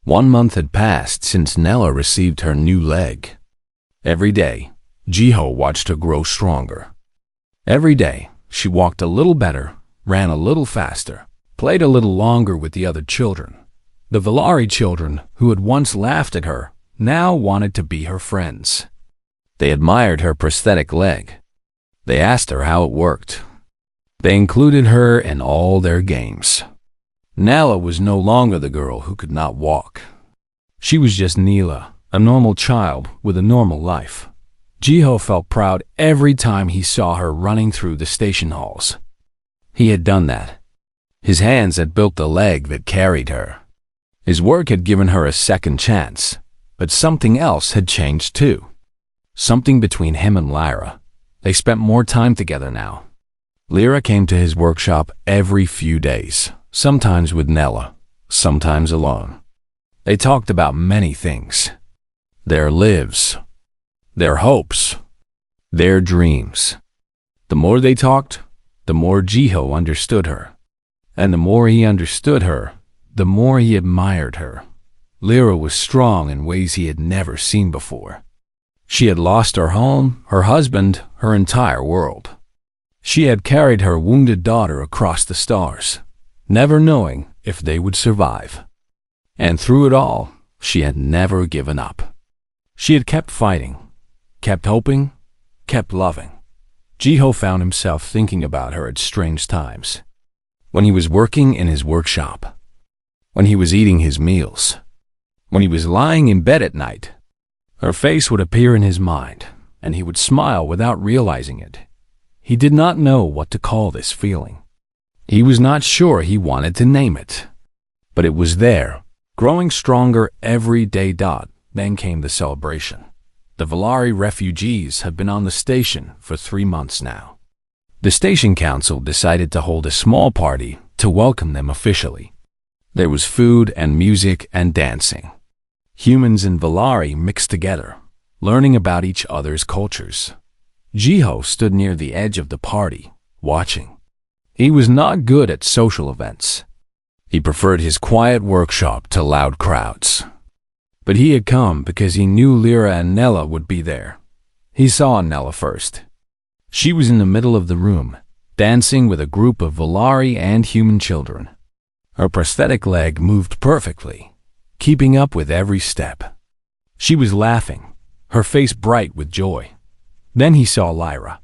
1 month had passed since Nella received her new leg. Every day, Jiho watched her grow stronger. Every day, she walked a little better, ran a little faster, played a little longer with the other children. The Valari children, who had once laughed at her, now wanted to be her friends. They admired her prosthetic leg. They asked her how it worked. They included her in all their games. Nella was no longer the girl who could not walk. She was just Neela, a normal child with a normal life. Jiho felt proud every time he saw her running through the station halls. He had done that. His hands had built the leg that carried her. His work had given her a second chance, but something else had changed too. Something between him and Lyra. They spent more time together now. Lyra came to his workshop every few days, sometimes with Nella, sometimes alone. They talked about many things. Their lives, their hopes, their dreams. The more they talked, the more Jiho understood her. And the more he understood her, the more he admired her. Lyra was strong in ways he had never seen before. She had lost her home, her husband, her entire world. She had carried her wounded daughter across the stars, never knowing if they would survive. And through it all, she had never given up. She had kept fighting, kept hoping, kept loving. Jiho found himself thinking about her at strange times. When he was working in his workshop, when he was eating his meals, when he was lying in bed at night, her face would appear in his mind, and he would smile without realizing it. He did not know what to call this feeling. He was not sure he wanted to name it. But it was there, growing stronger every day. Then came the celebration. The Valari refugees had been on the station for 3 months now. The station council decided to hold a small party to welcome them officially. There was food and music and dancing. Humans and Valari mixed together, learning about each other's cultures. Jiho stood near the edge of the party, watching. He was not good at social events. He preferred his quiet workshop to loud crowds. But he had come because he knew Lyra and Nella would be there. He saw Nella first. She was in the middle of the room, dancing with a group of Valari and human children. Her prosthetic leg moved perfectly, keeping up with every step. She was laughing, her face bright with joy. Then he saw Lyra.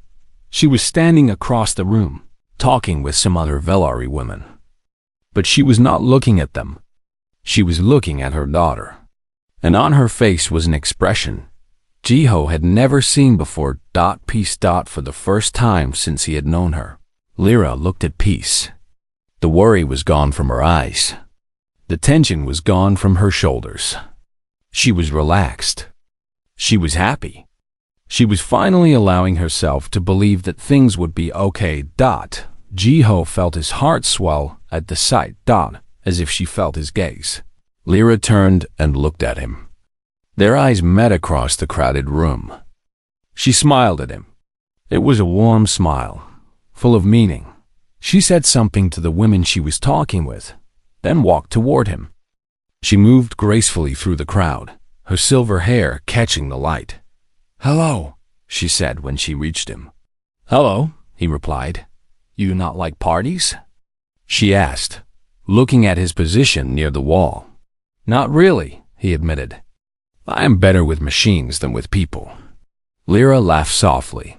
She was standing across the room, talking with some other Valari women. But she was not looking at them. She was looking at her daughter. And on her face was an expression Jiho had never seen before. Peace. For the first time since he had known her. Lyra looked at Peace. The worry was gone from her eyes. The tension was gone from her shoulders. She was relaxed. She was happy. She was finally allowing herself to believe that things would be okay. Jiho felt his heart swell at the sight. As if she felt his gaze. Lyra turned and looked at him. Their eyes met across the crowded room. She smiled at him. It was a warm smile, full of meaning. She said something to the women she was talking with, then walked toward him. She moved gracefully through the crowd, her silver hair catching the light. "Hello," she said when she reached him. "Hello," he replied. "You do not like parties?" she asked, looking at his position near the wall. "Not really," he admitted. "I am better with machines than with people." Lyra laughed softly.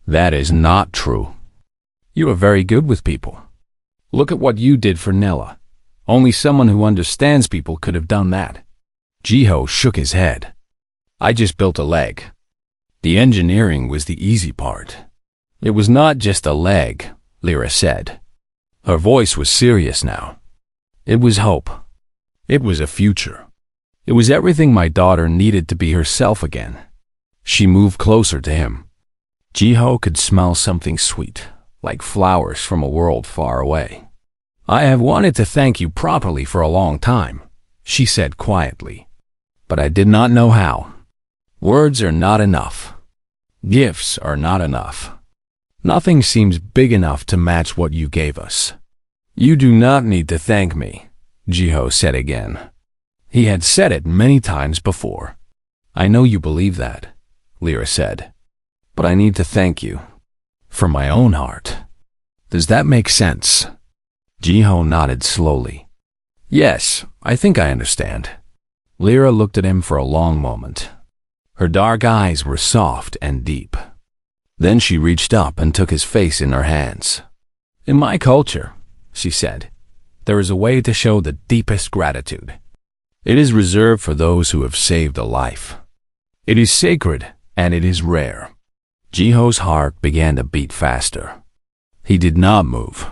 "That is not true. You are very good with people. Look at what you did for Nella. Only someone who understands people could have done that." Jiho shook his head. "I just built a leg. The engineering was the easy part." "It was not just a leg," Lyra said. Her voice was serious now. "It was hope. It was a future. It was everything my daughter needed to be herself again." She moved closer to him. Jiho could smell something sweet, like flowers from a world far away. "I have wanted to thank you properly for a long time," she said quietly. "But I did not know how. Words are not enough. Gifts are not enough. Nothing seems big enough to match what you gave us." "You do not need to thank me," Jiho said again. He had said it many times before. "I know you believe that," Lyra said, "but I need to thank you. From my own heart. Does that make sense?" Jiho nodded slowly. "Yes, I think I understand." Lyra looked at him for a long moment. Her dark eyes were soft and deep. Then she reached up and took his face in her hands. "In my culture," she said, "there is a way to show the deepest gratitude. It is reserved for those who have saved a life. It is sacred and it is rare." Jiho's heart began to beat faster. He did not move.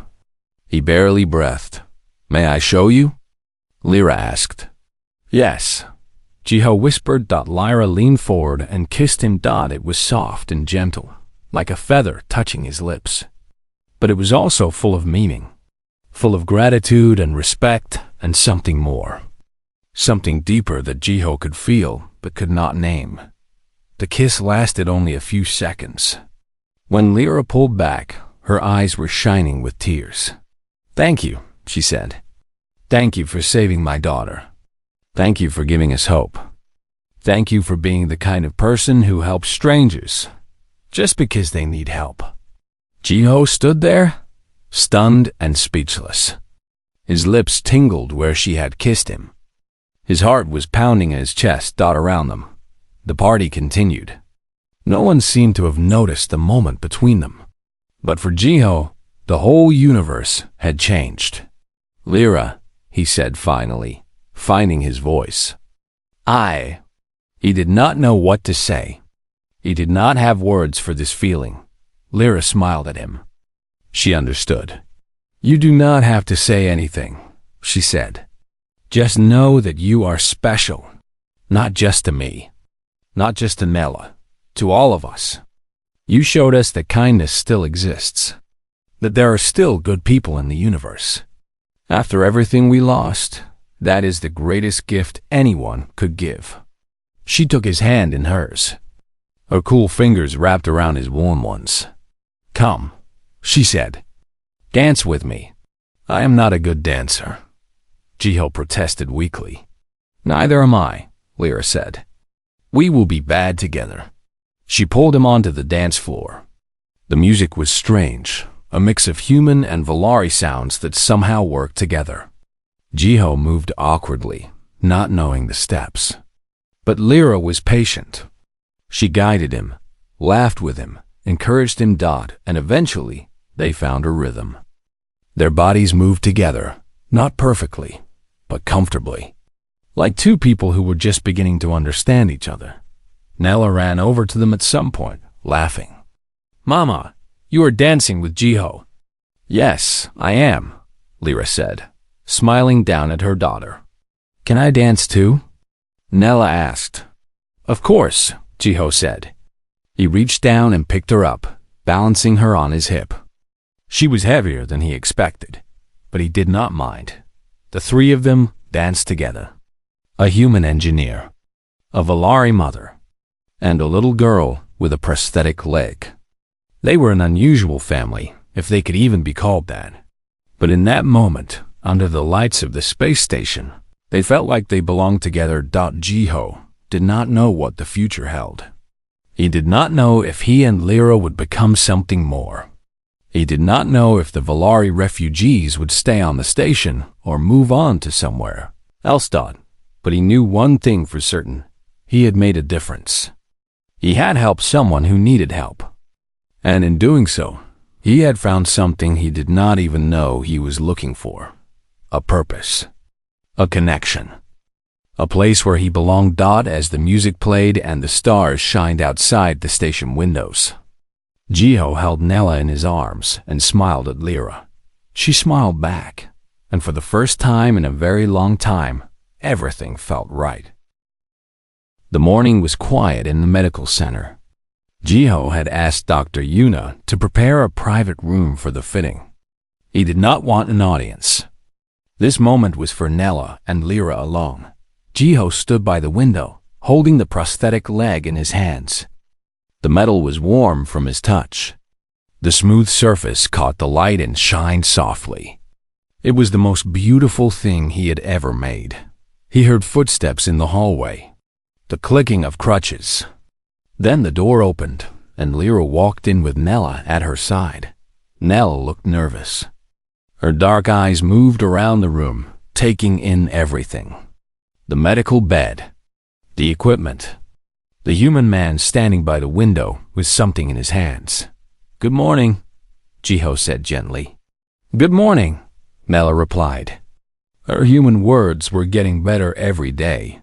He barely breathed. "May I show you?" Lyra asked. "Yes." Jiho whispered. Lyra leaned forward and kissed him. It was soft and gentle, like a feather touching his lips. But it was also full of meaning, full of gratitude and respect and something more. Something deeper that Jiho could feel but could not name. The kiss lasted only a few seconds. When Lyra pulled back, her eyes were shining with tears. "Thank you," she said. "Thank you for saving my daughter. Thank you for giving us hope. Thank you for being the kind of person who helps strangers just because they need help." Jiho stood there, stunned and speechless. His lips tingled where she had kissed him. His heart was pounding in his chest. Around them, the party continued. No one seemed to have noticed the moment between them. But for Jiho, the whole universe had changed. "Lyra," he said finally, finding his voice. He did not know what to say. He did not have words for this feeling. Lyra smiled at him. She understood. "You do not have to say anything," she said. "Just know that you are special, not just to me, not just to Nella, to all of us. You showed us that kindness still exists, that there are still good people in the universe. After everything we lost, that is the greatest gift anyone could give." She took his hand in hers. Her cool fingers wrapped around his warm ones. "Come," she said. "Dance with me." "I am not a good dancer," Jiho protested weakly. "Neither am I," Lyra said. "We will be bad together." She pulled him onto the dance floor. The music was strange, a mix of human and Valari sounds that somehow worked together. Jiho moved awkwardly, not knowing the steps. But Lyra was patient. She guided him, laughed with him, encouraged him. And eventually, they found a rhythm. Their bodies moved together, not perfectly, but comfortably, like two people who were just beginning to understand each other. Nella ran over to them at some point, laughing. "Mama, you are dancing with Jiho." "Yes, I am," Lyra said, smiling down at her daughter. "Can I dance too?" Nella asked. "Of course," Jiho said. He reached down and picked her up, balancing her on his hip. She was heavier than he expected, but he did not mind. The three of them danced together. A human engineer, a Valari mother, and a little girl with a prosthetic leg. They were an unusual family, if they could even be called that. But in that moment, under the lights of the space station, they felt like they belonged together. Jiho did not know what the future held. He did not know if he and Lyra would become something more. He did not know if the Valari refugees would stay on the station or move on to somewhere else. But he knew one thing for certain. He had made a difference. He had helped someone who needed help. And in doing so, he had found something he did not even know he was looking for. A purpose. A connection. A place where he belonged. As the music played and the stars shined outside the station windows, Jiho held Nella in his arms and smiled at Lyra. She smiled back, and for the first time in a very long time, everything felt right. The morning was quiet in the medical center. Jiho had asked Dr. Yuna to prepare a private room for the fitting. He did not want an audience. This moment was for Nella and Lyra alone. Jiho stood by the window, holding the prosthetic leg in his hands. The metal was warm from his touch. The smooth surface caught the light and shined softly. It was the most beautiful thing he had ever made. He heard footsteps in the hallway, the clicking of crutches. Then the door opened, and Lyra walked in with Nella at her side. Nella looked nervous. Her dark eyes moved around the room, taking in everything. The medical bed, the equipment, the human man standing by the window with something in his hands. "Good morning," Jiho said gently. "Good morning," Nella replied. Her human words were getting better every day.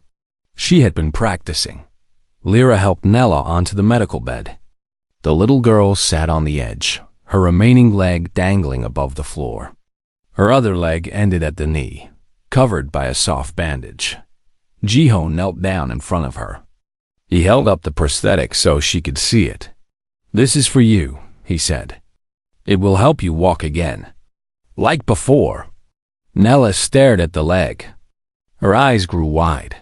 She had been practicing. Lyra helped Nella onto the medical bed. The little girl sat on the edge, her remaining leg dangling above the floor. Her other leg ended at the knee, covered by a soft bandage. Jiho knelt down in front of her. He held up the prosthetic so she could see it. "This is for you," he said. "It will help you walk again, like before." Nella stared at the leg. Her eyes grew wide.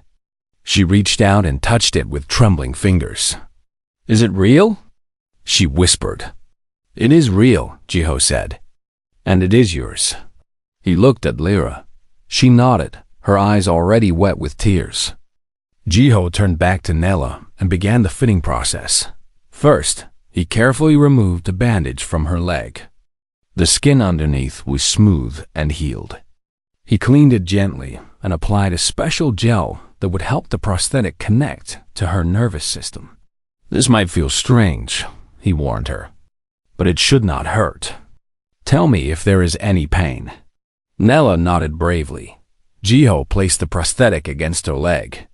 She reached out and touched it with trembling fingers. "Is it real?" she whispered. "It is real," Jiho said. "And it is yours." He looked at Lyra. She nodded, her eyes already wet with tears. Jiho turned back to Nella and began the fitting process. First, he carefully removed a bandage from her leg. The skin underneath was smooth and healed. He cleaned it gently and applied a special gel that would help the prosthetic connect to her nervous system. "This might feel strange," he warned her, "but it should not hurt. Tell me if there is any pain." Nella nodded bravely. Jiho placed the prosthetic against her leg.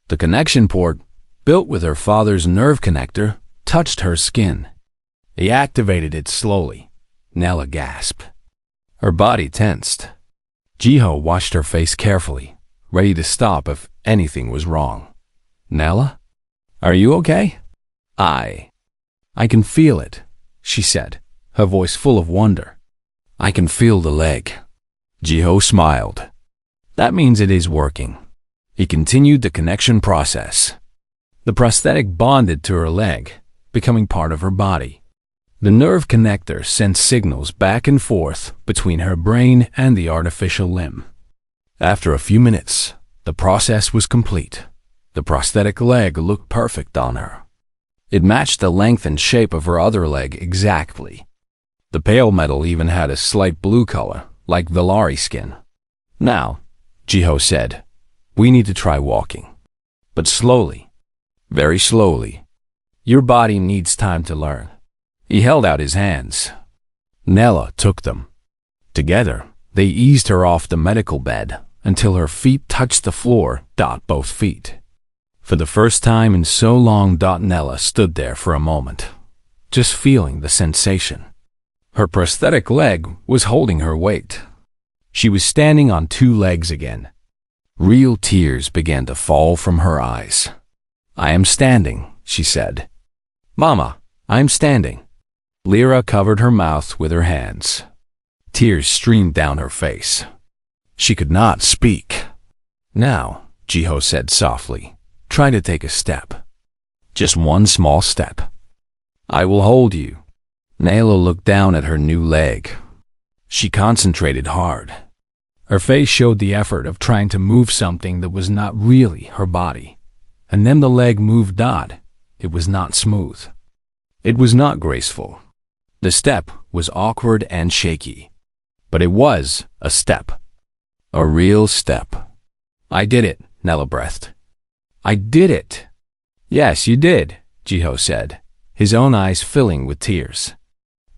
The connection port, built with her father's nerve connector, touched her skin. He activated it slowly. Nella gasped. Her body tensed. Jiho watched her face carefully, ready to stop if anything was wrong. "Nella, are you okay?" I can feel it," she said, her voice full of wonder. "I can feel the leg." Jiho smiled. "That means it is working." He continued the connection process. The prosthetic bonded to her leg, becoming part of her body. The nerve connector sent signals back and forth between her brain and the artificial limb. After a few minutes, the process was complete. The prosthetic leg looked perfect on her. It matched the length and shape of her other leg exactly. The pale metal even had a slight blue color, like Valari skin. "Now," Jiho said, "we need to try walking. But slowly, very slowly. Your body needs time to learn." He held out his hands. Nella took them. Together, they eased her off the medical bed until her feet touched the floor. Both feet. For the first time in so long, Nella stood there for a moment, just feeling the sensation. Her prosthetic leg was holding her weight. She was standing on two legs again. Real tears began to fall from her eyes. "I am standing," she said. "Mama, I am standing." Lyra covered her mouth with her hands. Tears streamed down her face. She could not speak. "Now," Jiho said softly, "try to take a step. Just one small step. I will hold you." Nella looked down at her new leg. She concentrated hard. Her face showed the effort of trying to move something that was not really her body. And then the leg moved. It was not smooth. It was not graceful. The step was awkward and shaky. But it was a step. A real step. "I did it," Nella breathed. "I did it." "Yes, you did," Jiho said, his own eyes filling with tears.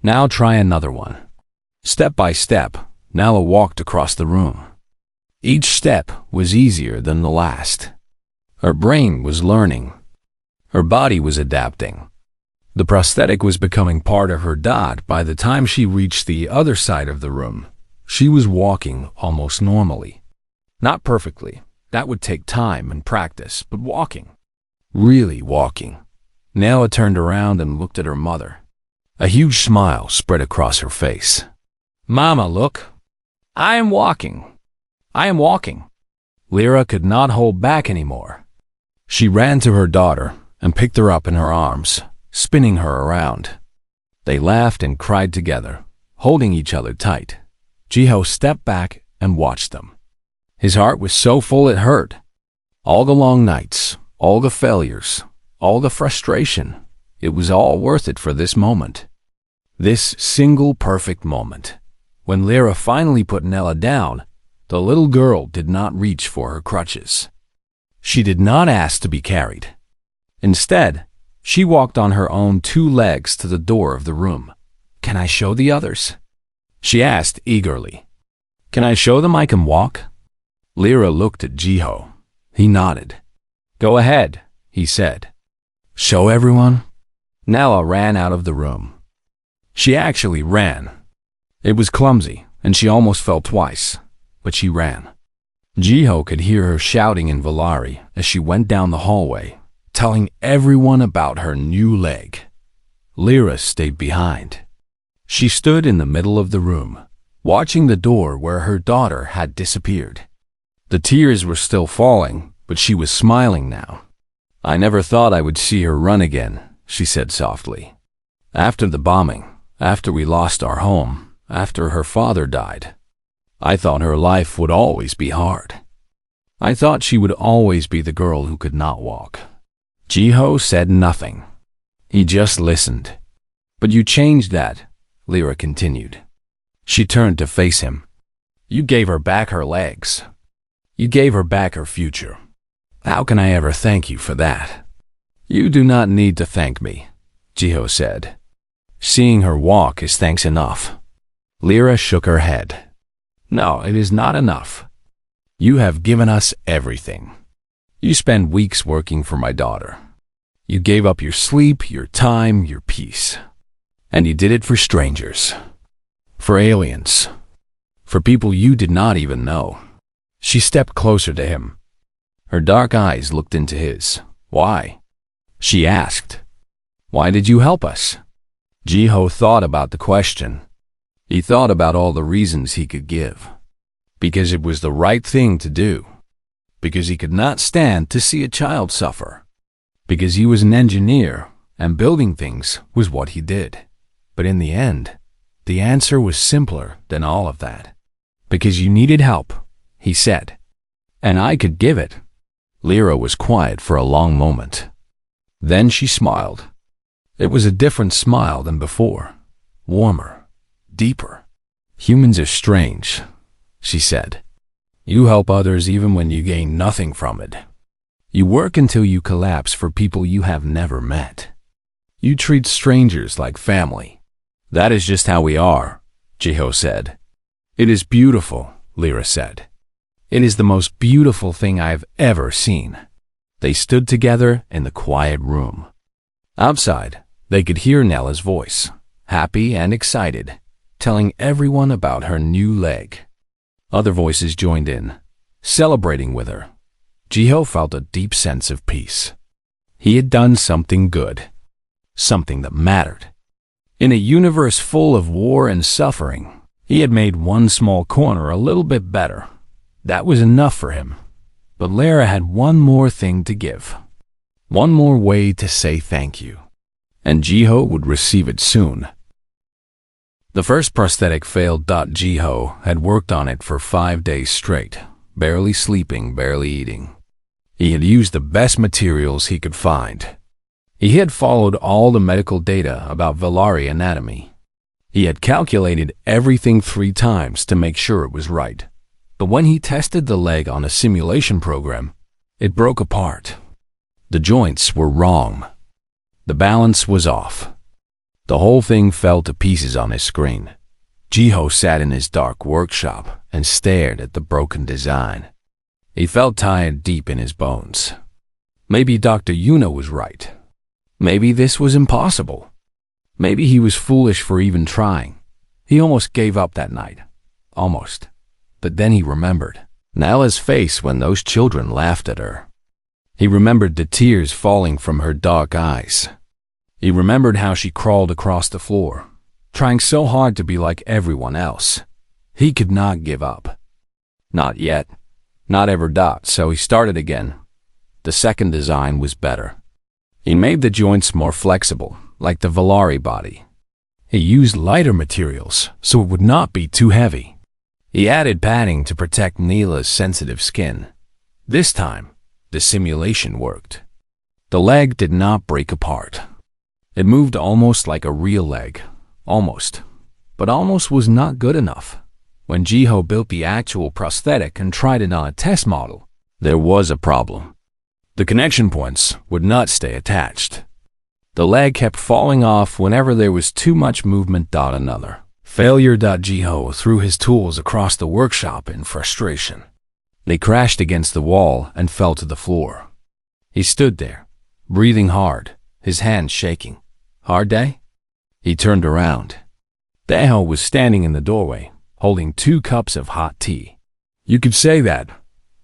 "Now try another one." Step by step, Nella walked across the room. Each step was easier than the last. Her brain was learning. Her body was adapting. The prosthetic was becoming part of her. By the time she reached the other side of the room, she was walking almost normally. Not perfectly. That would take time and practice, but walking. Really walking. Nella turned around and looked at her mother. A huge smile spread across her face. "Mama, look. I am walking. I am walking." Lyra could not hold back anymore. She ran to her daughter and picked her up in her arms, spinning her around. They laughed and cried together, holding each other tight. Jiho stepped back and watched them. His heart was so full it hurt. All the long nights, all the failures, all the frustration, it was all worth it for this moment. This single perfect moment. When Lyra finally put Nella down, the little girl did not reach for her crutches. She did not ask to be carried. Instead, she walked on her own 2 legs to the door of the room. "Can I show the others?" she asked eagerly. "Can I show them I can walk?" Lyra looked at Jiho. He nodded. "Go ahead," he said. "Show everyone?" Nella ran out of the room. She actually ran. It was clumsy, and she almost fell twice, but she ran. Jiho could hear her shouting in Valari as she went down the hallway, telling everyone about her new leg. Lyra stayed behind. She stood in the middle of the room, watching the door where her daughter had disappeared. The tears were still falling, but she was smiling now. "I never thought I would see her run again," she said softly. "After the bombing, after we lost our home, after her father died, I thought her life would always be hard. I thought she would always be the girl who could not walk." Jiho said nothing. He just listened. "But you changed that," Lyra continued. She turned to face him. "You gave her back her legs. You gave her back her future. How can I ever thank you for that?" "You do not need to thank me," Jiho said. "Seeing her walk is thanks enough." Lyra shook her head. "No, it is not enough. You have given us everything. You spent weeks working for my daughter. You gave up your sleep, your time, your peace. And you did it for strangers. For aliens. For people you did not even know." She stepped closer to him. Her dark eyes looked into his. "Why?" she asked. "Why did you help us?" Jiho thought about the question. He thought about all the reasons he could give. Because it was the right thing to do. Because he could not stand to see a child suffer. Because he was an engineer, and building things was what he did. But in the end, the answer was simpler than all of that. "Because you needed help," he said. "And I could give it." Lyra was quiet for a long moment. Then she smiled. It was a different smile than before. Warmer. Deeper. "Humans are strange," she said. "You help others even when you gain nothing from it. You work until you collapse for people you have never met. You treat strangers like family." "That is just how we are," Jiho said. "It is beautiful," Lyra said. "It is the most beautiful thing I have ever seen." They stood together in the quiet room. Outside, they could hear Nella's voice, happy and excited, telling everyone about her new leg. Other voices joined in, celebrating with her. Jiho felt a deep sense of peace. He had done something good, something that mattered. In a universe full of war and suffering, he had made one small corner a little bit better. That was enough for him. But Lyra had one more thing to give. One more way to say thank you. And Jiho would receive it soon. The first prosthetic failed. Jiho had worked on it for 5 days straight, barely sleeping, barely eating. He had used the best materials he could find. He had followed all the medical data about Valari anatomy. He had calculated everything 3 times to make sure it was right. But when he tested the leg on a simulation program, it broke apart. The joints were wrong. The balance was off. The whole thing fell to pieces on his screen. Jiho sat in his dark workshop and stared at the broken design. He felt tired deep in his bones. Maybe Dr. Yuna was right. Maybe this was impossible. Maybe he was foolish for even trying. He almost gave up that night. Almost. But then he remembered Nella's face when those children laughed at her. He remembered the tears falling from her dark eyes. He remembered how she crawled across the floor, trying so hard to be like everyone else. He could not give up. Not yet. Not ever. So he started again. The second design was better. He made the joints more flexible, like the Valari body. He used lighter materials so it would not be too heavy. He added padding to protect Neela's sensitive skin. This time, the simulation worked. The leg did not break apart. It moved almost like a real leg. Almost. But almost was not good enough. When Jiho built the actual prosthetic and tried it on a test model, there was a problem. The connection points would not stay attached. The leg kept falling off whenever there was too much movement. Another failure. Jiho threw his tools across the workshop in frustration. They crashed against the wall and fell to the floor. He stood there, breathing hard, his hands shaking. Hard day? He turned around. Daeho was standing in the doorway, holding 2 cups of hot tea. You could say that,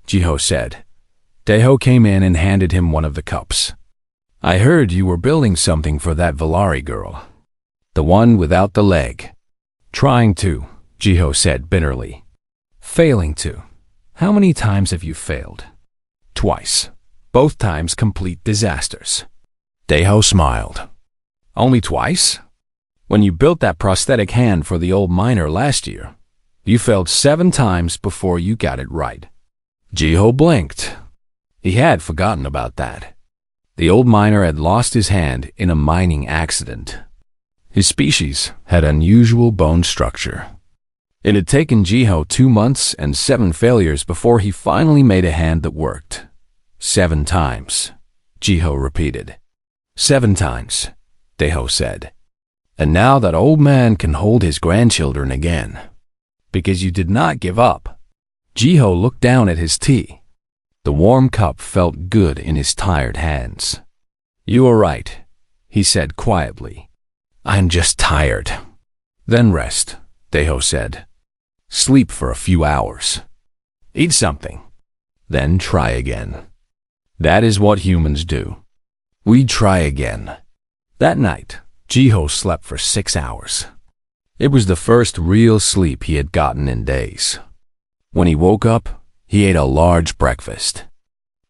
Jiho said. Daeho came in and handed him one of the cups. I heard you were building something for that Valari girl. The one without the leg. Trying to, Jiho said bitterly. Failing to. How many times have you failed? Twice. Both times complete disasters. Daeho smiled. Only twice? When you built that prosthetic hand for the old miner last year, you failed 7 times before you got it right. Jiho blinked. He had forgotten about that. The old miner had lost his hand in a mining accident. His species had unusual bone structure. It had taken Jiho 2 months and 7 failures before he finally made a hand that worked. 7 times, Jiho repeated. 7 times, Daeho said. And now that old man can hold his grandchildren again. Because you did not give up. Jiho looked down at his tea. The warm cup felt good in his tired hands. You are right, he said quietly. I'm just tired. Then rest, Daeho said. Sleep for a few hours. Eat something. Then try again. That is what humans do. We try again. That night, Jiho slept for 6 hours. It was the first real sleep he had gotten in days. When he woke up, he ate a large breakfast.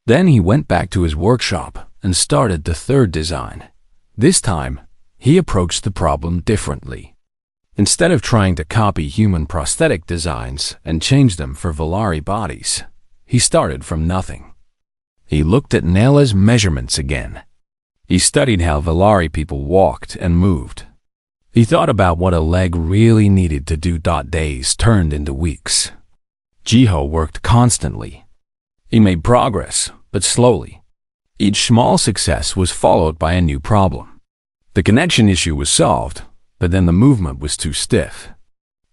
Then he went back to his workshop and started the 3rd design. This time, he approached the problem differently. Instead of trying to copy human prosthetic designs and change them for Valari bodies, he started from nothing. He looked at Neela's measurements again. He studied how Valari people walked and moved. He thought about what a leg really needed to do. Days turned into weeks. Jiho worked constantly. He made progress, but slowly. Each small success was followed by a new problem. The connection issue was solved, but then the movement was too stiff.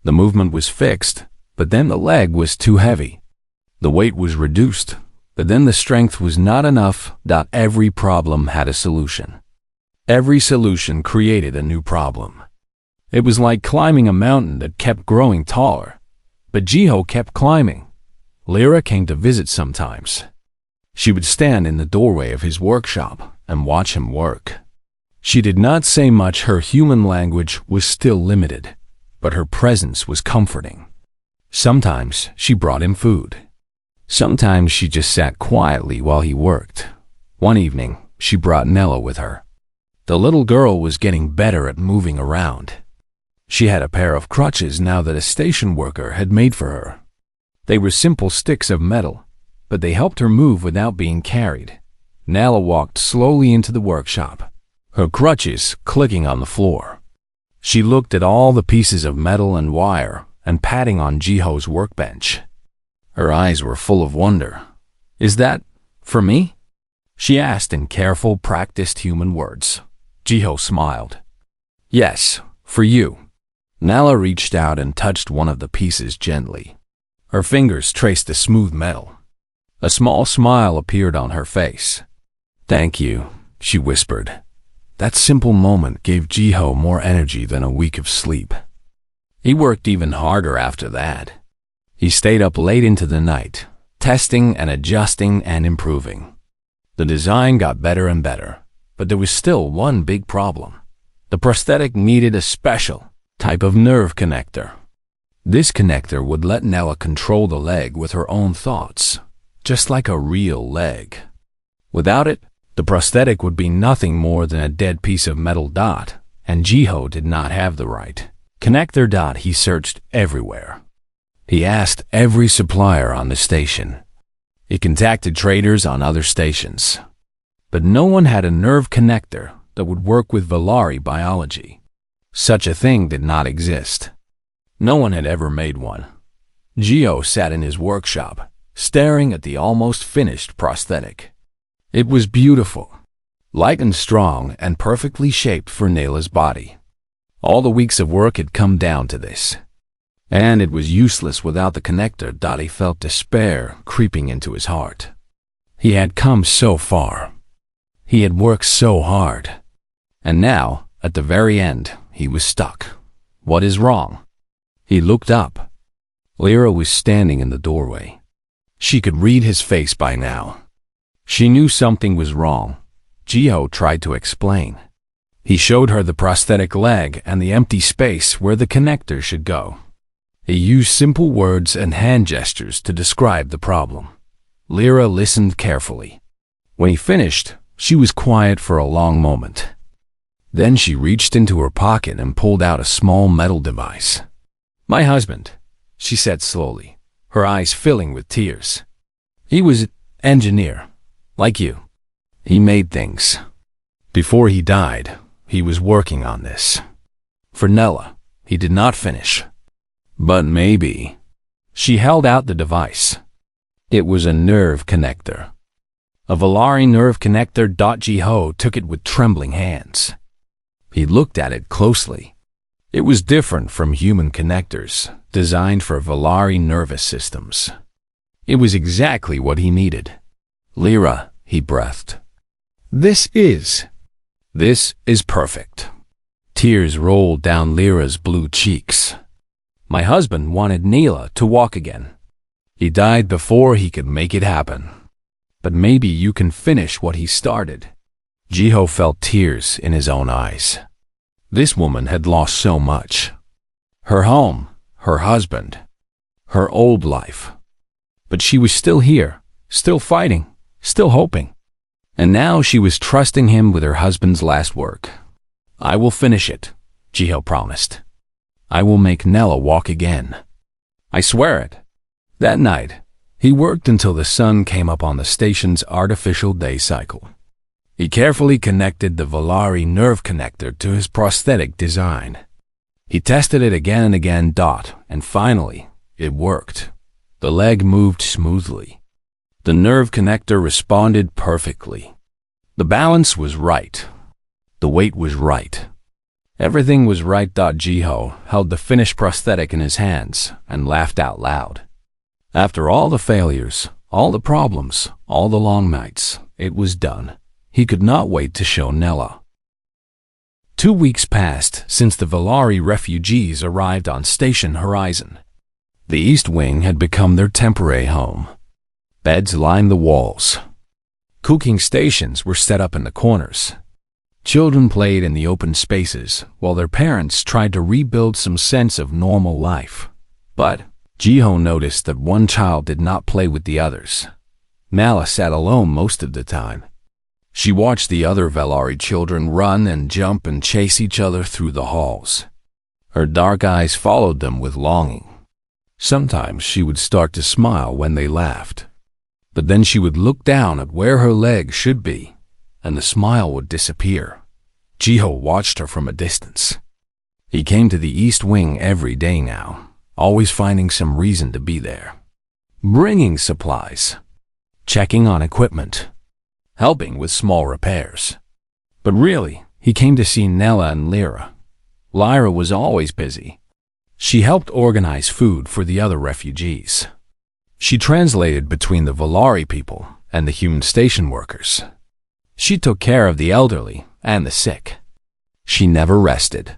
The movement was fixed, but then the leg was too heavy. The weight was reduced, but then the strength was not enough. Every problem had a solution. Every solution created a new problem. It was like climbing a mountain that kept growing taller. But Jiho kept climbing. Lyra came to visit sometimes. She would stand in the doorway of his workshop and watch him work. She did not say much. Her human language was still limited, but her presence was comforting. Sometimes she brought him food. Sometimes she just sat quietly while he worked. One evening, she brought Nella with her. The little girl was getting better at moving around. She had a pair of crutches now that a station worker had made for her. They were simple sticks of metal, but they helped her move without being carried. Nella walked slowly into the workshop, her crutches clicking on the floor. She looked at all the pieces of metal and wire and patting on Jiho's workbench. Her eyes were full of wonder. Is that for me? She asked in careful, practiced human words. Jiho smiled. Yes, for you. Nella reached out and touched one of the pieces gently. Her fingers traced the smooth metal. A small smile appeared on her face. Thank you, she whispered. That simple moment gave Jiho more energy than a week of sleep. He worked even harder after that. He stayed up late into the night, testing and adjusting and improving. The design got better and better, but there was still one big problem. The prosthetic needed a special type of nerve connector. This connector would let Nella control the leg with her own thoughts, just like a real leg. Without it, the prosthetic would be nothing more than a dead piece of metal. And Jiho did not have the right connector. He searched everywhere. He asked every supplier on the station. He contacted traders on other stations. But no one had a nerve connector that would work with Valari biology. Such a thing did not exist. No one had ever made one. Geo sat in his workshop, staring at the almost finished prosthetic. It was beautiful, light and strong, and perfectly shaped for Nayla's body. All the weeks of work had come down to this. And it was useless without the connector. He felt despair creeping into his heart. He had come so far. He had worked so hard. And now, at the very end, he was stuck. What is wrong? He looked up. Lyra was standing in the doorway. She could read his face by now. She knew something was wrong. Geo tried to explain. He showed her the prosthetic leg and the empty space where the connector should go. He used simple words and hand gestures to describe the problem. Lyra listened carefully. When he finished, she was quiet for a long moment. Then she reached into her pocket and pulled out a small metal device. "My husband," she said slowly, her eyes filling with tears. "He was an engineer, like you. He made things. Before he died, he was working on this. For Nella, he did not finish. But maybe." She held out the device. It was a nerve connector. A Valari nerve connector. Jiho took it with trembling hands. He looked at it closely. It was different from human connectors, designed for Valari nervous systems. It was exactly what he needed. "Lyra," he breathed. This is perfect." Tears rolled down Lyra's blue cheeks. "My husband wanted Neela to walk again. He died before he could make it happen. But maybe you can finish what he started." Jiho felt tears in his own eyes. This woman had lost so much. Her home, her husband, her old life. But she was still here, still fighting, still hoping. And now she was trusting him with her husband's last work. "I will finish it," Jiho promised. "I will make Nella walk again. I swear it." That night, he worked until the sun came up on the station's artificial day cycle. He carefully connected the Valari nerve connector to his prosthetic design. He tested it again and again. And finally, it worked. The leg moved smoothly. The nerve connector responded perfectly. The balance was right. The weight was right. Everything was right. Jiho held the finished prosthetic in his hands and laughed out loud. After all the failures, all the problems, all the long nights, it was done. He could not wait to show Nella. 2 weeks passed since the Valari refugees arrived on Station Horizon. The East Wing had become their temporary home. Beds lined the walls. Cooking stations were set up in the corners. Children played in the open spaces while their parents tried to rebuild some sense of normal life. But Jiho noticed that one child did not play with the others. Nala sat alone most of the time. She watched the other Valari children run and jump and chase each other through the halls. Her dark eyes followed them with longing. Sometimes she would start to smile when they laughed. But then she would look down at where her leg should be, and the smile would disappear. Jiho watched her from a distance. He came to the East Wing every day now, always finding some reason to be there. Bringing supplies, checking on equipment, helping with small repairs. But really, he came to see Nella and Lyra. Lyra was always busy. She helped organize food for the other refugees. She translated between the Valari people and the human station workers. She took care of the elderly and the sick. She never rested.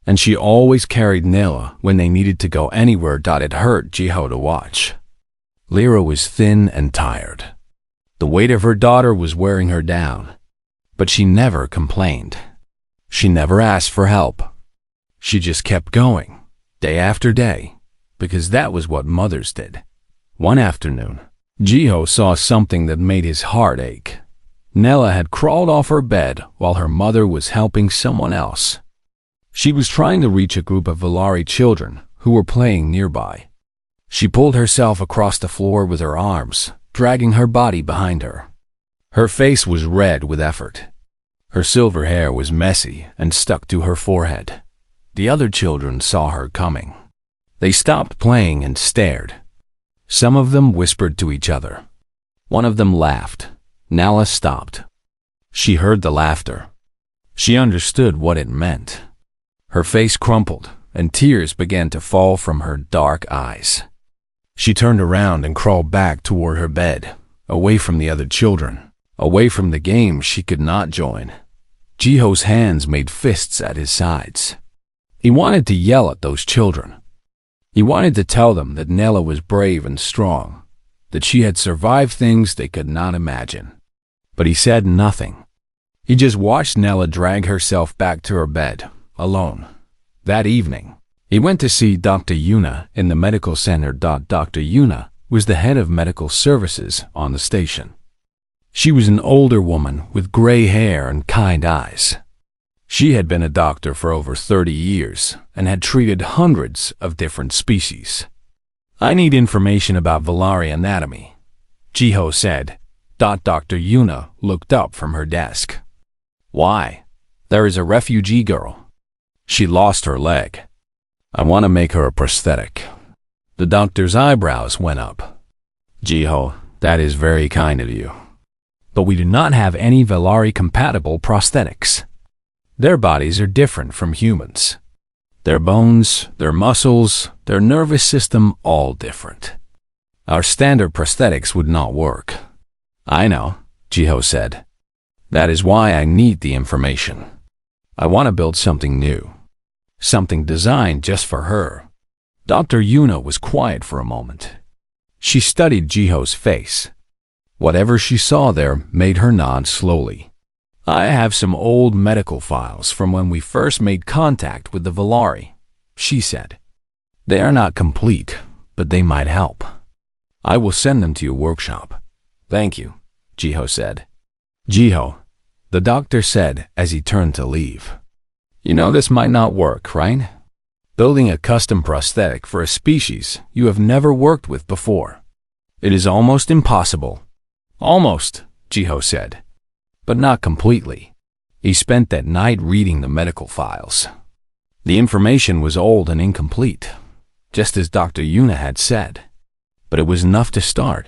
And she always carried Nella when they needed to go anywhere. It hurt Jiho to watch. Lyra was thin and tired. The weight of her daughter was wearing her down. But she never complained. She never asked for help. She just kept going, day after day, because that was what mothers did. One afternoon, Jiho saw something that made his heart ache. Nella had crawled off her bed while her mother was helping someone else. She was trying to reach a group of Valari children who were playing nearby. She pulled herself across the floor with her arms, dragging her body behind her. Her face was red with effort. Her silver hair was messy and stuck to her forehead. The other children saw her coming. They stopped playing and stared. Some of them whispered to each other. One of them laughed. Nala stopped. She heard the laughter. She understood what it meant. Her face crumpled, and tears began to fall from her dark eyes. She turned around and crawled back toward her bed, away from the other children, away from the game she could not join. Jiho's hands made fists at his sides. He wanted to yell at those children. He wanted to tell them that Nella was brave and strong, that she had survived things they could not imagine. But he said nothing. He just watched Nella drag herself back to her bed, alone. That evening, he went to see Dr. Yuna in the medical center. Dr. Yuna was the head of medical services on the station. She was an older woman with gray hair and kind eyes. She had been a doctor for over 30 years and had treated hundreds of different species. "I need information about Valari anatomy," Jiho said. Dr. Yuna looked up from her desk. "Why? There is a refugee girl. She lost her leg. I want to make her a prosthetic." The doctor's eyebrows went up. "Jiho, that is very kind of you. But we do not have any Valari-compatible prosthetics. Their bodies are different from humans. Their bones, their muscles, their nervous system, all different. Our standard prosthetics would not work." "I know," Jiho said. "That is why I need the information. I want to build something new. Something designed just for her." Dr. Yuna was quiet for a moment. She studied Jiho's face. Whatever she saw there made her nod slowly. "I have some old medical files from when we first made contact with the Valari," she said. "They are not complete, but they might help. I will send them to your workshop." "Thank you," Jiho said. "Jiho," the doctor said as he turned to leave. "You know this might not work, right? Building a custom prosthetic for a species you have never worked with before. It is almost impossible." "Almost," Jiho said, "but not completely." He spent that night reading the medical files. The information was old and incomplete, just as Dr. Yuna had said, but it was enough to start.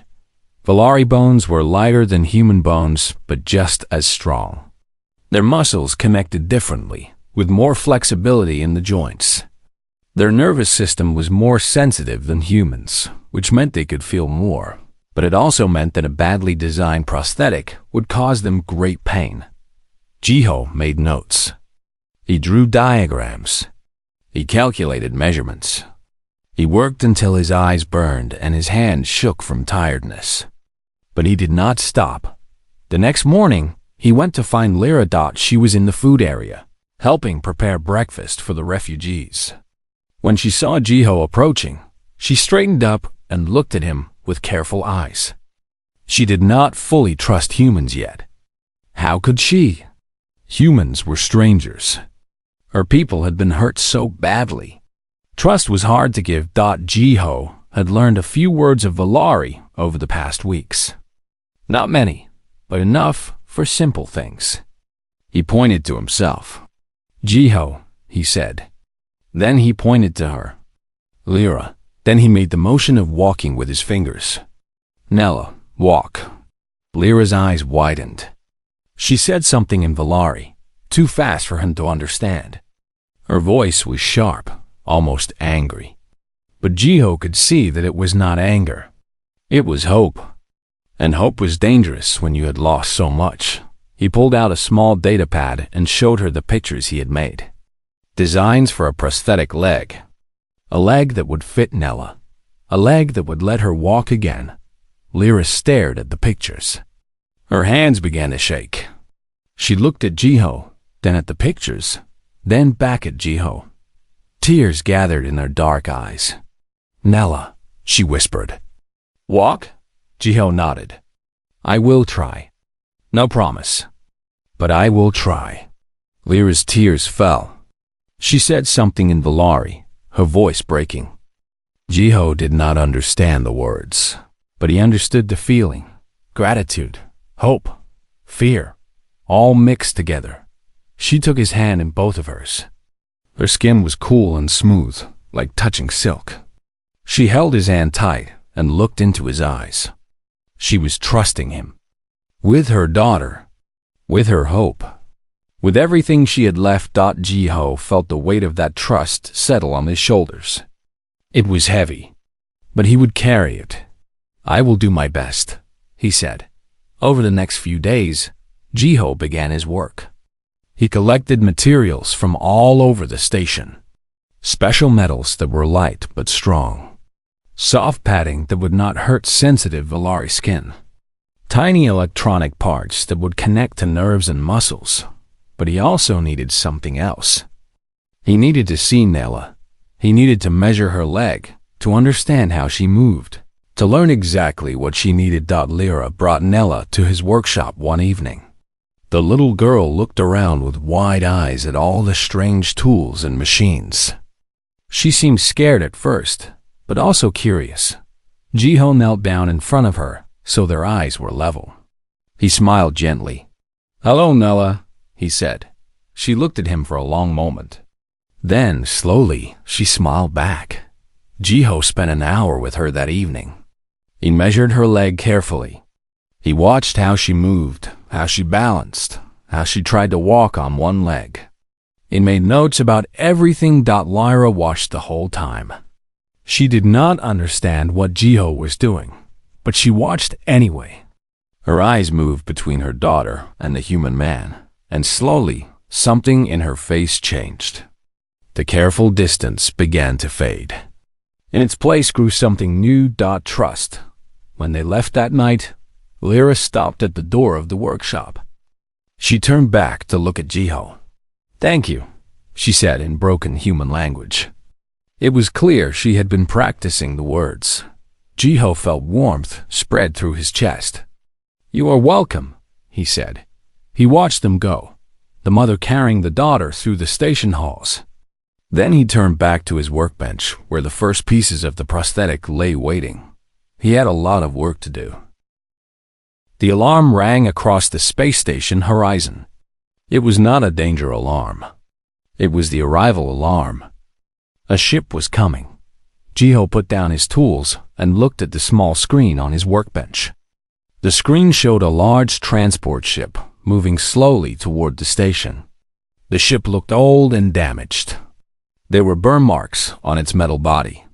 Valari bones were lighter than human bones, but just as strong. Their muscles connected differently, with more flexibility in the joints. Their nervous system was more sensitive than humans, which meant they could feel more. But it also meant that a badly designed prosthetic would cause them great pain. Jiho made notes. He drew diagrams. He calculated measurements. He worked until his eyes burned and his hands shook from tiredness. But he did not stop. The next morning, he went to find Lyra. She was in the food area, helping prepare breakfast for the refugees. When she saw Jiho approaching, she straightened up and looked at him with careful eyes. She did not fully trust humans yet. How could she? Humans were strangers. Her people had been hurt so badly. Trust was hard to give. Jiho had learned a few words of Valari over the past weeks. Not many, but enough for simple things. He pointed to himself. "Jiho," he said. Then he pointed to her. "Lyra." Then he made the motion of walking with his fingers. "Nella, walk." Lyra's eyes widened. She said something in Valari, too fast for him to understand. Her voice was sharp, almost angry. But Jiho could see that it was not anger. It was hope. And hope was dangerous when you had lost so much. He pulled out a small data pad and showed her the pictures he had made. Designs for a prosthetic leg. A leg that would fit Nella. A leg that would let her walk again. Lyra stared at the pictures. Her hands began to shake. She looked at Jiho, then at the pictures, then back at Jiho. Tears gathered in her dark eyes. "Nella," she whispered. "Walk?" Jiho nodded. "I will try. No promise. But I will try." Lyra's tears fell. She said something in Valari, her voice breaking. Jiho did not understand the words, but he understood the feeling: gratitude, hope, fear, all mixed together. She took his hand in both of hers. Her skin was cool and smooth, like touching silk. She held his hand tight and looked into his eyes. She was trusting him. With her daughter, with her hope, with everything she had left. Jiho felt the weight of that trust settle on his shoulders. It was heavy, but he would carry it. "I will do my best," he said. Over the next few days, Jiho began his work. He collected materials from all over the station. Special metals that were light but strong. Soft padding that would not hurt sensitive Valari skin. Tiny electronic parts that would connect to nerves and muscles. But he also needed something else. He needed to see Nella. He needed to measure her leg, to understand how she moved, to learn exactly what she needed. Lyra brought Nella to his workshop one evening. The little girl looked around with wide eyes at all the strange tools and machines. She seemed scared at first, but also curious. Jiho knelt down in front of her, so their eyes were level. He smiled gently. "Hello, Nella," he said. She looked at him for a long moment. Then, slowly, she smiled back. Jiho spent an hour with her that evening. He measured her leg carefully. He watched how she moved, how she balanced, how she tried to walk on one leg. He made notes about everything. Lyra watched the whole time. She did not understand what Jiho was doing, but she watched anyway. Her eyes moved between her daughter and the human man, and slowly, something in her face changed. The careful distance began to fade. In its place grew something new. Trust. When they left that night, Lyra stopped at the door of the workshop. She turned back to look at Jiho. "Thank you," she said in broken human language. It was clear she had been practicing the words. Jiho felt warmth spread through his chest. "You are welcome," he said. He watched them go, the mother carrying the daughter through the station halls. Then he turned back to his workbench where the first pieces of the prosthetic lay waiting. He had a lot of work to do. The alarm rang across the space station horizon. It was not a danger alarm. It was the arrival alarm. A ship was coming. Jiho put down his tools and looked at the small screen on his workbench. The screen showed a large transport ship moving slowly toward the station. The ship looked old and damaged. There were burn marks on its metal body.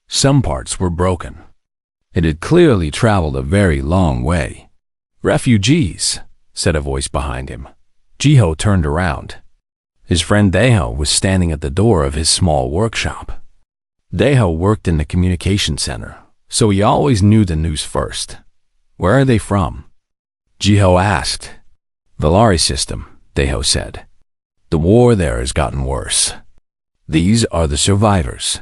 Some parts were broken. It had clearly traveled a very long way. "Refugees," said a voice behind him. Jiho turned around. His friend Deho was standing at the door of his small workshop. Deho worked in the communication center, so he always knew the news first. "Where are they from?" Jiho asked. "Valari system," Deho said. "The war there has gotten worse. These are the survivors."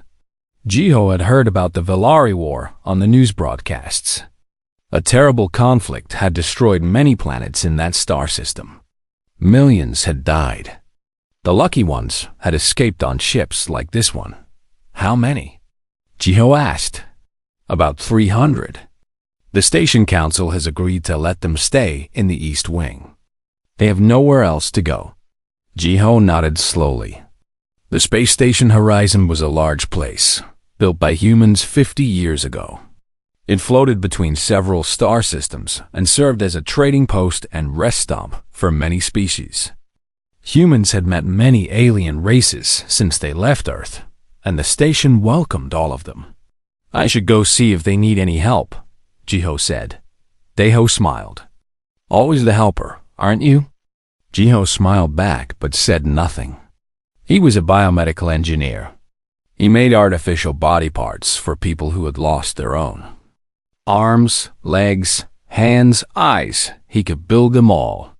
Jiho had heard about the Valari War on the news broadcasts. A terrible conflict had destroyed many planets in that star system. Millions had died. The lucky ones had escaped on ships like this one. "How many?" Jiho asked. "About 300. The station council has agreed to let them stay in the East Wing. They have nowhere else to go." Jiho nodded slowly. The space station horizon was a large place, built by humans 50 years ago. It floated between several star systems and served as a trading post and rest stop for many species. Humans had met many alien races since they left Earth, and the station welcomed all of them. "I should go see if they need any help," Jiho said. Deho smiled. "Always the helper, aren't you?" Jiho smiled back but said nothing. He was a biomedical engineer. He made artificial body parts for people who had lost their own. Arms, legs, hands, eyes, he could build them all.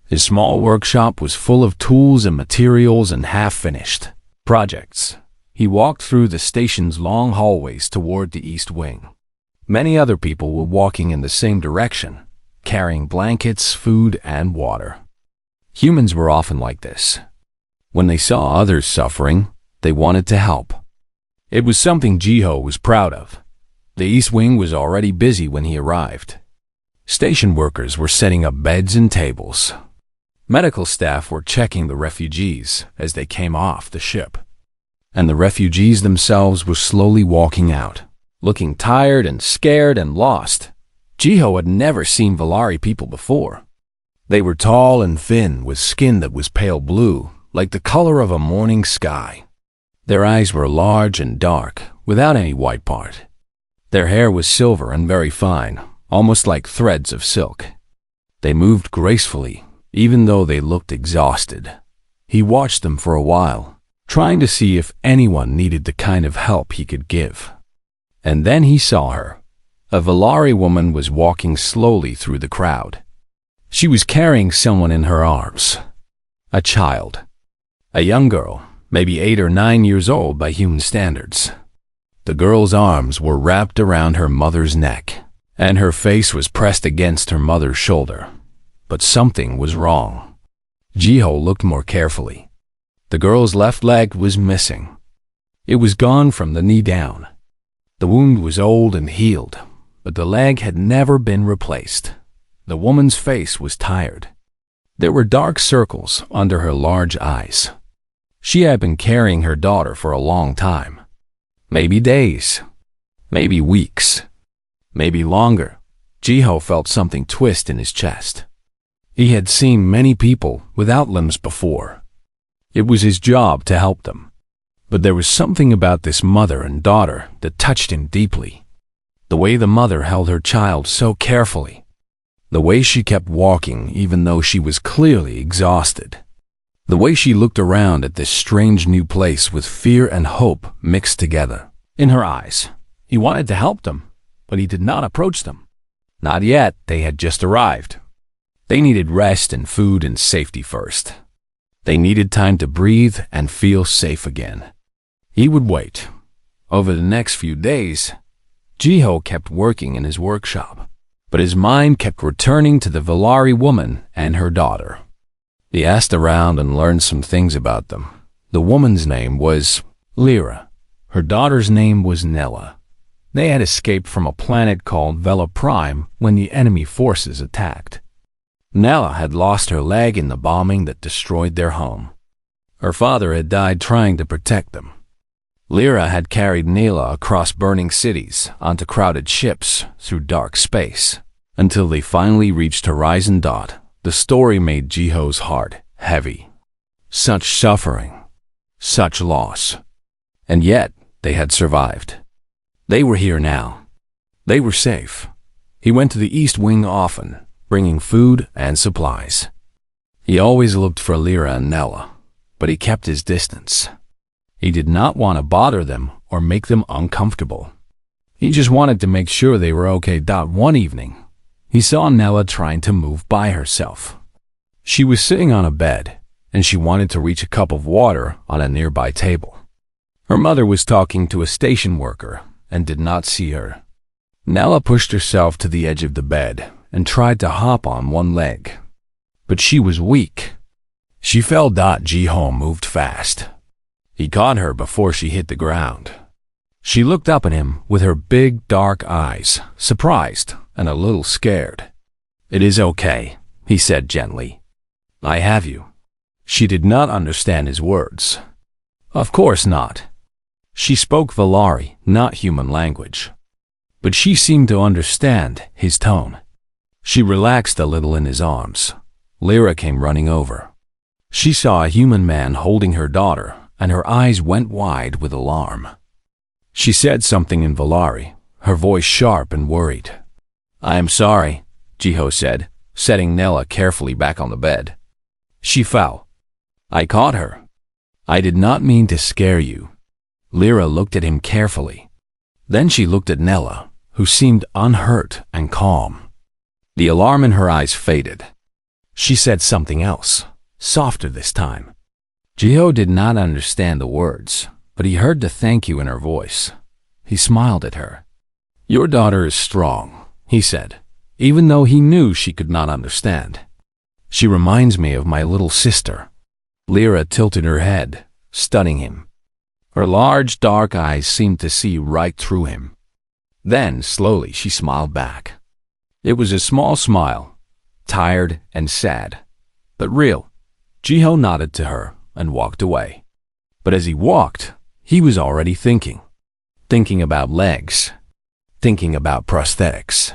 His small workshop was full of tools and materials and half-finished projects. He walked through the station's long hallways toward the East Wing. Many other people were walking in the same direction, carrying blankets, food, and water. Humans were often like this. When they saw others suffering, they wanted to help. It was something Jiho was proud of. The East Wing was already busy when he arrived. Station workers were setting up beds and tables. Medical staff were checking the refugees as they came off the ship. And the refugees themselves were slowly walking out, looking tired and scared and lost. Jiho had never seen Valari people before. They were tall and thin, with skin that was pale blue, like the color of a morning sky. Their eyes were large and dark, without any white part. Their hair was silver and very fine, almost like threads of silk. They moved gracefully, even though they looked exhausted. He watched them for a while, trying to see if anyone needed the kind of help he could give. And then he saw her. A Valari woman was walking slowly through the crowd. She was carrying someone in her arms. A child. A young girl, maybe 8 or 9 years old by human standards. The girl's arms were wrapped around her mother's neck, and her face was pressed against her mother's shoulder. But something was wrong. Jiho looked more carefully. The girl's left leg was missing. It was gone from the knee down. The wound was old and healed, but the leg had never been replaced. The woman's face was tired. There were dark circles under her large eyes. She had been carrying her daughter for a long time. Maybe days. Maybe weeks. Maybe longer. Jiho felt something twist in his chest. He had seen many people without limbs before. It was his job to help them. But there was something about this mother and daughter that touched him deeply. The way the mother held her child so carefully. The way she kept walking even though she was clearly exhausted. The way she looked around at this strange new place with fear and hope mixed together. In her eyes, he wanted to help them, but he did not approach them. Not yet, they had just arrived. They needed rest and food and safety first. They needed time to breathe and feel safe again. He would wait. Over the next few days, Jiho kept working in his workshop, but his mind kept returning to the Valari woman and her daughter. He asked around and learned some things about them. The woman's name was Lyra. Her daughter's name was Nella. They had escaped from a planet called Vela Prime when the enemy forces attacked. Nella had lost her leg in the bombing that destroyed their home. Her father had died trying to protect them. Lyra had carried Nella across burning cities, onto crowded ships, through dark space, until they finally reached Horizon Dot. The story made Jiho's heart heavy. Such suffering, such loss. And yet, they had survived. They were here now. They were safe. He went to the East Wing often, bringing food and supplies. He always looked for Lyra and Nella, but he kept his distance. He did not want to bother them or make them uncomfortable. He just wanted to make sure they were okay. One evening, he saw Nella trying to move by herself. She was sitting on a bed, and she wanted to reach a cup of water on a nearby table. Her mother was talking to a station worker and did not see her. Nella pushed herself to the edge of the bed and tried to hop on one leg. But she was weak. She fell. Jiho moved fast. He caught her before she hit the ground. She looked up at him with her big, dark eyes, surprised and a little scared. "It is okay," he said gently. "I have you." She did not understand his words. Of course not. She spoke Valari, not human language. But she seemed to understand his tone. She relaxed a little in his arms. Lyra came running over. She saw a human man holding her daughter, and her eyes went wide with alarm. She said something in Valari, her voice sharp and worried. "I am sorry," Jiho said, setting Nella carefully back on the bed. She fell. "I caught her. I did not mean to scare you." Lyra looked at him carefully. Then she looked at Nella, who seemed unhurt and calm. The alarm in her eyes faded. She said something else, softer this time. Jiho did not understand the words, but he heard the thank you in her voice. He smiled at her. "Your daughter is strong," he said, even though he knew she could not understand. "She reminds me of my little sister." Lyra tilted her head, studying him. Her large, dark eyes seemed to see right through him. Then, slowly, she smiled back. It was a small smile, tired and sad, but real. Jiho nodded to her and walked away. But as he walked, he was already thinking. Thinking about legs. Thinking about prosthetics.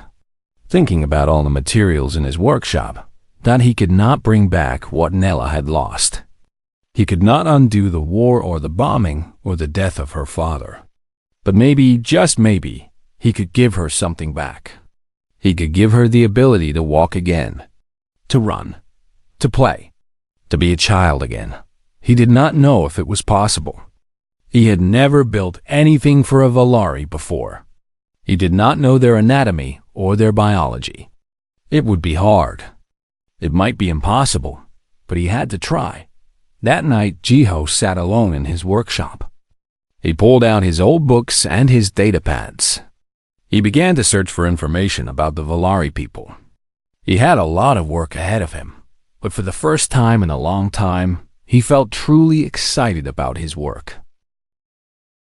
Thinking about all the materials in his workshop, that he could not bring back what Nella had lost. He could not undo the war or the bombing or the death of her father. But maybe, just maybe, he could give her something back. He could give her the ability to walk again, to run, to play, to be a child again. He did not know if it was possible. He had never built anything for a Valari before. He did not know their anatomy or their biology. It would be hard. It might be impossible, but he had to try. That night, Jiho sat alone in his workshop. He pulled out his old books and his datapads. He began to search for information about the Valari people. He had a lot of work ahead of him, but for the first time in a long time, he felt truly excited about his work.